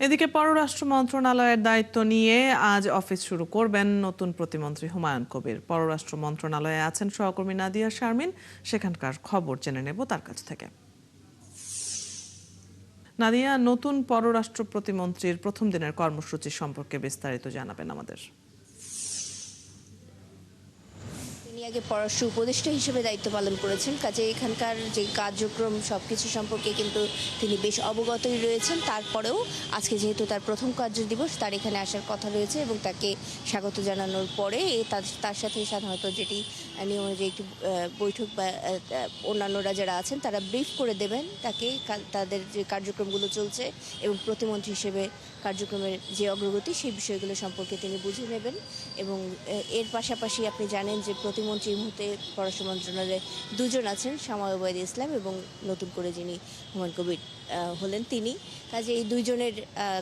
এদিকে পররাষ্ট্র মন্ত্রণালয়ের দায়িত্ব নিয়ে আজ অফিস শুরু করবেন নতুন প্রতিমন্ত্রী হুমায়ুন কবির। পররাষ্ট্র মন্ত্রণালয়ে আছেন সহকর্মী নাদিয়া শারমিন। সেখানকার খবর জেনে নেব তার কাছ থেকে। নাদিয়া, নতুন পররাষ্ট্র প্রতিমন্ত্রীর প্রথম দিনের কর্মসূচি সম্পর্কে বিস্তারিত জানাবেন আমাদের। তিনি আগে পররাষ্ট্র উপদেষ্টা হিসেবে দায়িত্ব পালন করেছেন, কাজে এখানকার যে কার্যক্রম সবকিছু সম্পর্কে কিন্তু তিনি বেশ অবগতই রয়েছেন। তারপরেও আজকে যেহেতু তার প্রথম কার্যদিবস, তার এখানে আসার কথা রয়েছে এবং তাকে স্বাগত জানানোর পরে তার সাথে সাধারণত যেটি নিয়ম অনুযায়ী একটি বৈঠক বা অন্যান্যরা যারা আছেন তারা ব্রিফ করে দেবেন তাকে, তাদের যে কার্যক্রমগুলো চলছে এবং প্রতিমন্ত্রী হিসেবে কার্যক্রমের যে অগ্রগতি সেই বিষয়গুলো সম্পর্কে তিনি বুঝে নেবেন। এবং এর পাশাপাশি আপনি জানেন যে প্রতিমন্ত্রী এই মুহূর্তে পররাষ্ট্র মন্ত্রণালয়ে দুজন আছেন, শামা ওবায়দুল ইসলাম এবং নতুন করে যিনি হুমায়ুন কবির হলেন তিনি। কাজে এই দুইজনের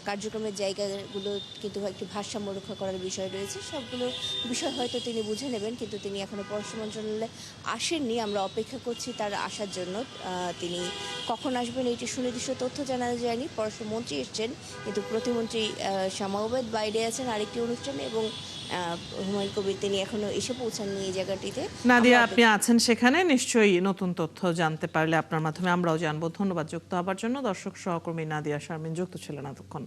কার্যক্রমের জায়গাগুলো কিন্তু একটি ভারসাম্য রক্ষা করার বিষয় রয়েছে। সবগুলো বিষয় হয়তো তিনি বুঝে নেবেন, কিন্তু তিনি এখনও পররাষ্ট্র মন্ত্রণালয়ে আসেননি। আমরা অপেক্ষা করছি তার আসার জন্য। তিনি কখন আসবেন এটি সুনির্দিষ্ট তথ্য জানানো যায়নি। পররাষ্ট্রমন্ত্রী এসছেন, কিন্তু প্রতিমন্ত্রী শামা ওবায়দ বাইরে আছেন আরেকটি অনুষ্ঠানে এবং হুমায়ুন কবির তিনি এখনো এসে পৌঁছাননি এই জায়গাটিতে। নাদিয়া, আপনি আছেন সেখানে, নিশ্চয়ই নতুন তথ্য জানতে পারলে আপনার মাধ্যমে আমরাও জানবো। ধন্যবাদ যুক্ত হবার জন্য। দর্শক, সহকর্মী নাদিয়া শারমিন যুক্ত ছিলেন এতক্ষণ।